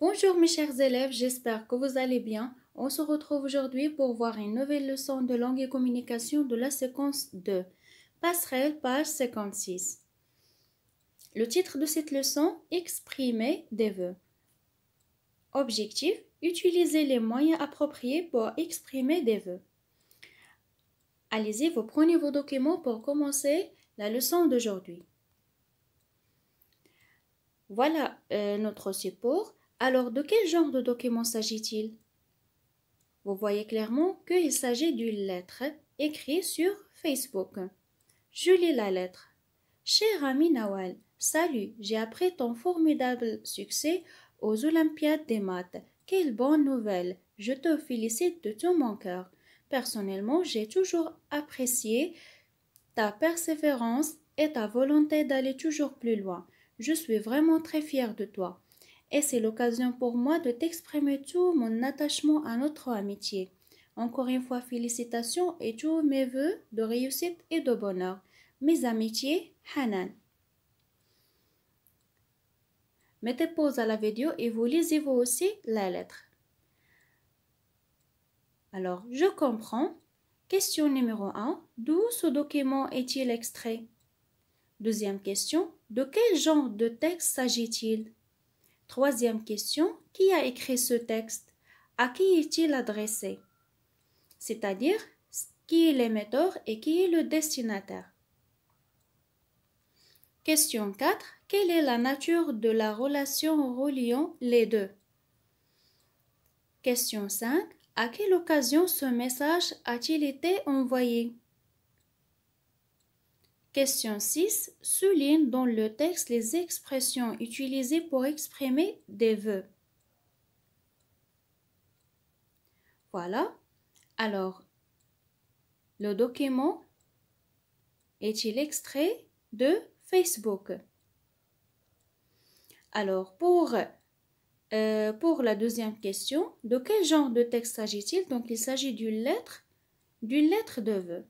Bonjour mes chers élèves, j'espère que vous allez bien. On se retrouve aujourd'hui pour voir une nouvelle leçon de langue et communication de la séquence 2. Passerelle, page 56. Le titre de cette leçon, exprimer des vœux. Objectif, utiliser les moyens appropriés pour exprimer des vœux. Allez-y, vous prenez vos documents pour commencer la leçon d'aujourd'hui. Voilà notre support. Alors, de quel genre de document s'agit-il? Vous voyez clairement qu'il s'agit d'une lettre écrite sur Facebook. Je lis la lettre. Cher ami Nawal, salut, j'ai appris ton formidable succès aux Olympiades des maths. Quelle bonne nouvelle! Je te félicite de tout mon cœur. Personnellement, j'ai toujours apprécié ta persévérance et ta volonté d'aller toujours plus loin. Je suis vraiment très fière de toi. Et c'est l'occasion pour moi de t'exprimer tout mon attachement à notre amitié. Encore une fois, félicitations et tous mes vœux de réussite et de bonheur. Mes amitiés, Hanan. Mettez pause à la vidéo et vous lisez vous aussi la lettre. Alors, je comprends. Question numéro 1. D'où ce document est-il extrait? Deuxième question. De quel genre de texte s'agit-il? Troisième question. Qui a écrit ce texte? À qui est-il adressé? C'est-à-dire, qui est l'émetteur et qui est le destinataire? Question 4. Quelle est la nature de la relation reliant les deux? Question 5. À quelle occasion ce message a-t-il été envoyé? Question 6. Souligne dans le texte les expressions utilisées pour exprimer des vœux. Voilà. Alors, le document est-il extrait de Facebook? Alors, pour la deuxième question, de quel genre de texte s'agit-il? Donc, il s'agit d'une lettre de vœux.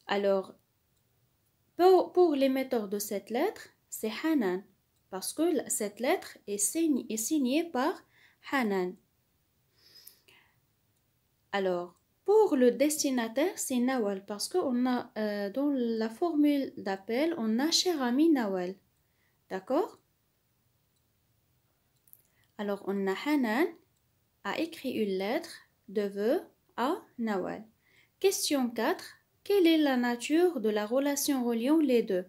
Alors, pour l'émetteur de cette lettre, c'est Hanan, parce que cette lettre est signée par Hanan. Alors, pour le destinataire, c'est Nawal, parce qu'on a dans la formule d'appel, on a cher ami Nawal. D'accord? Alors, on a Hanan a écrit une lettre de vœux à Nawal. Question 4. Quelle est la nature de la relation reliant les deux?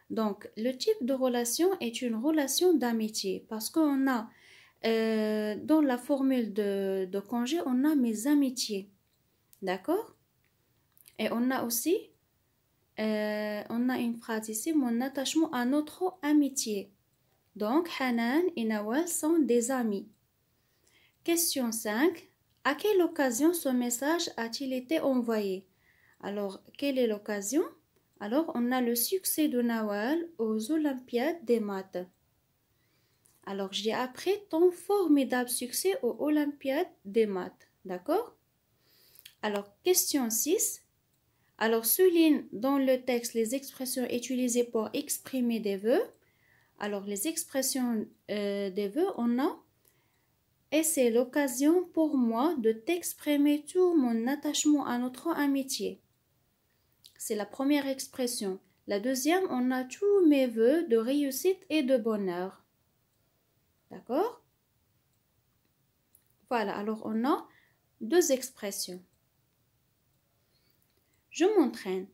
Donc, le type de relation est une relation d'amitié parce qu'on a, dans la formule de congé, on a mes amitiés. D'accord? Et on a aussi, on a une phrase ici, mon attachement à notre amitié. Donc, Hanan et Nawal sont des amis. Question 5. À quelle occasion ce message a-t-il été envoyé? Alors, quelle est l'occasion? Alors, on a le succès de Nawal aux Olympiades des maths. Alors, j'ai appris ton formidable succès aux Olympiades des maths. D'accord? Alors, question 6. Alors, souligne dans le texte les expressions utilisées pour exprimer des vœux. Alors, les expressions des vœux, on a « Et c'est l'occasion pour moi de t'exprimer tout mon attachement à notre amitié ». C'est la première expression. La deuxième, on a tous mes vœux de réussite et de bonheur. D'accord? Voilà, alors on a deux expressions. Je m'entraîne.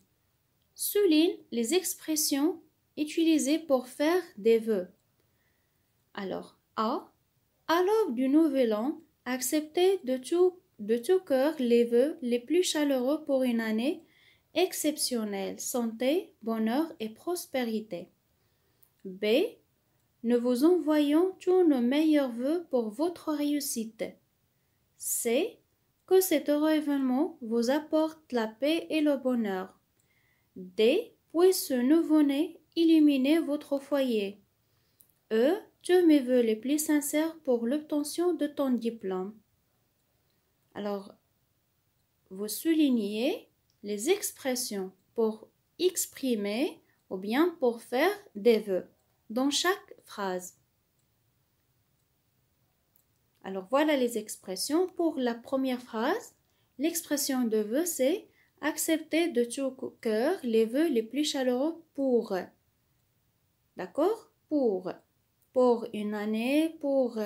Souligne les expressions utilisées pour faire des vœux. Alors, à l'aube du nouvel an, acceptez de tout cœur les vœux les plus chaleureux pour une année exceptionnelle, santé, bonheur et prospérité. B. Nous vous envoyons tous nos meilleurs vœux pour votre réussite. C. Que cet heureux événement vous apporte la paix et le bonheur. D. Puisse ce nouveau-né illuminer votre foyer. E. Tous mes vœux les plus sincères pour l'obtention de ton diplôme. Alors, vous soulignez les expressions pour exprimer ou bien pour faire des vœux dans chaque phrase. Alors voilà les expressions. Pour la première phrase, l'expression de vœu c'est accepter de tout cœur les vœux les plus chaleureux pour. D'accord? Pour une année, pour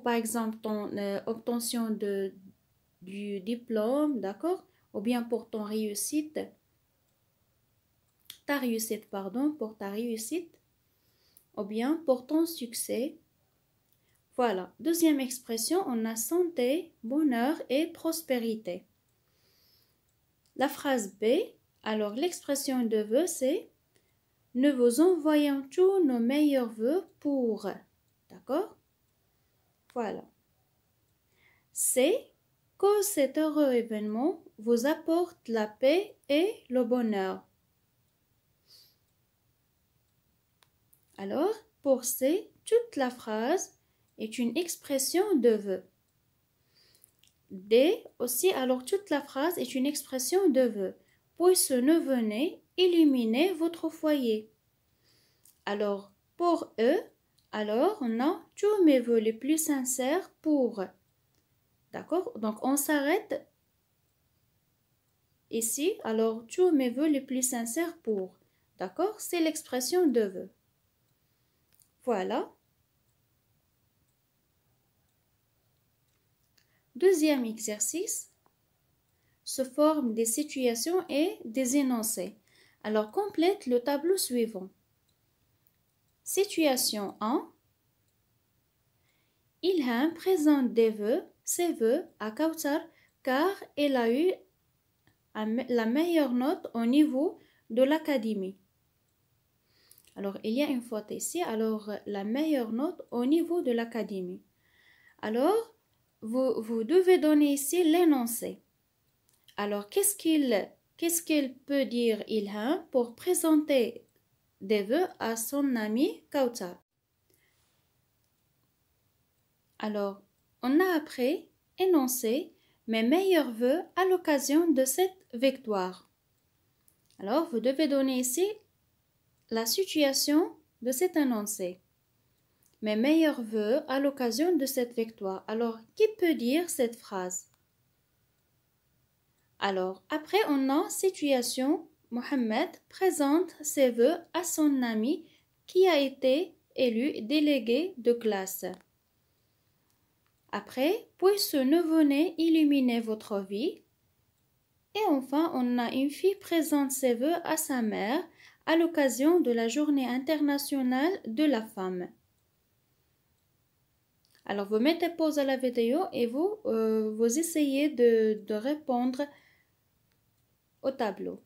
par exemple ton obtention du diplôme, d'accord? Ou bien pour ta réussite, pour ta réussite, ou bien pour ton succès. Voilà. Deuxième expression, on a santé, bonheur et prospérité. La phrase B, alors l'expression de vœu, c'est nous vous envoyons tous nos meilleurs vœux pour. D'accord? Voilà. C, que cet heureux événement vous apporte la paix et le bonheur. Alors, pour C, toute la phrase est une expression de vœu. D aussi, alors toute la phrase est une expression de vœu. Puisse-nous venez illuminer votre foyer. Alors, pour eux, alors on a tous mes vœux les plus sincères pour. D'accord? Donc, on s'arrête ici. Alors, tous mes vœux les plus sincères pour. D'accord? C'est l'expression de vœu. Voilà. Deuxième exercice se forment des situations et des énoncés. Alors, complète le tableau suivant. Situation 1. Ilham présente ses vœux à Kautar car elle a eu la meilleure note au niveau de l'académie. Alors, il y a une faute ici. Alors, la meilleure note au niveau de l'académie. Alors, vous devez donner ici l'énoncé. Alors, qu'est-ce qu'il peut dire Ilham pour présenter des vœux à son ami Kautar? Alors, on a après énoncé mes meilleurs vœux à l'occasion de cette victoire. Alors, vous devez donner ici la situation de cet énoncé. Mes meilleurs vœux à l'occasion de cette victoire. Alors, qui peut dire cette phrase? Alors, après, on a situation. Mohamed présente ses vœux à son ami qui a été élu délégué de classe. Après, puisse-nous venez illuminer votre vie. Et enfin, on a une fille présente ses vœux à sa mère à l'occasion de la Journée internationale de la femme. Alors, vous mettez pause à la vidéo et vous essayez de répondre au tableau.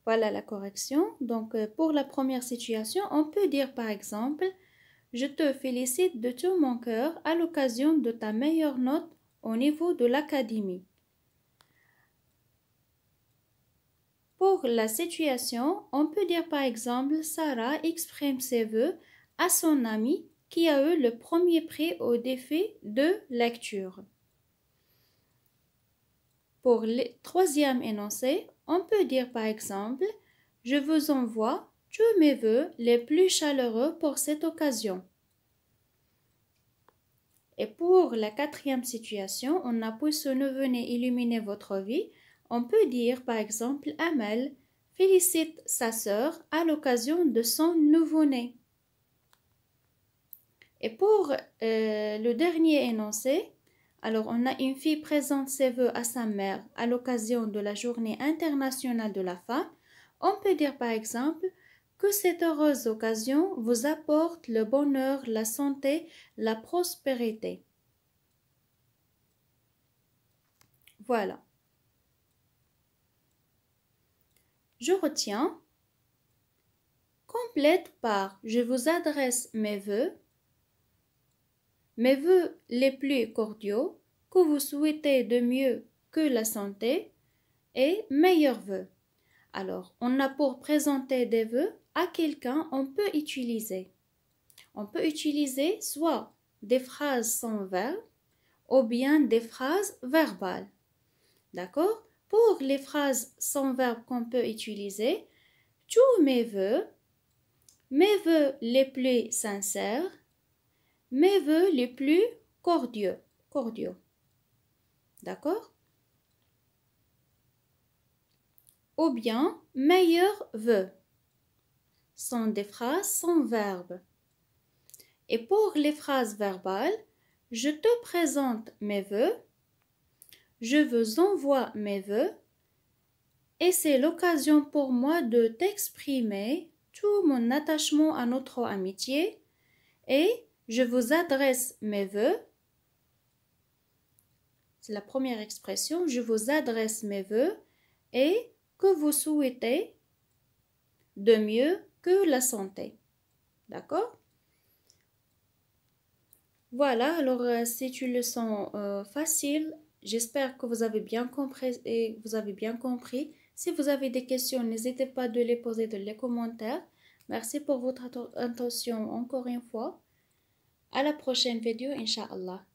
Voilà la correction. Donc, pour la première situation, on peut dire par exemple « Je te félicite de tout mon cœur à l'occasion de ta meilleure note au niveau de l'académie. » Pour la situation, on peut dire par exemple Sarah exprime ses vœux à son ami qui a eu le premier prix au défi de lecture. Pour le troisième énoncé, on peut dire par exemple Je vous envoie tous mes vœux les plus chaleureux pour cette occasion. Et pour la quatrième situation, on a puisse-nous venez illuminer votre vie. On peut dire par exemple Amel félicite sa sœur à l'occasion de son nouveau-né. Et pour le dernier énoncé, alors on a une fille présente ses vœux à sa mère à l'occasion de la Journée internationale de la femme. On peut dire par exemple que cette heureuse occasion vous apporte le bonheur, la santé, la prospérité. Voilà. Je retiens. Complète par « Je vous adresse mes vœux les plus cordiaux, que vous souhaitez de mieux que la santé et meilleurs vœux. » Alors, on a pour présenter des vœux à quelqu'un, on peut utiliser soit des phrases sans verbe ou bien des phrases verbales. D'accord? Pour les phrases sans verbe qu'on peut utiliser, tous mes vœux les plus sincères, mes vœux les plus cordiaux. D'accord? Ou bien, meilleurs vœux sont des phrases sans verbe. Et pour les phrases verbales, je te présente mes vœux, je vous envoie mes vœux, et c'est l'occasion pour moi de t'exprimer tout mon attachement à notre amitié, et je vous adresse mes vœux. C'est la première expression, je vous adresse mes vœux et que vous souhaitez de mieux que la santé. D'accord? Voilà, alors c'est une leçon facile. J'espère que vous avez bien compris et vous avez bien compris. Si vous avez des questions, n'hésitez pas de les poser dans les commentaires. Merci pour votre attention encore une fois. À la prochaine vidéo, Inch'Allah.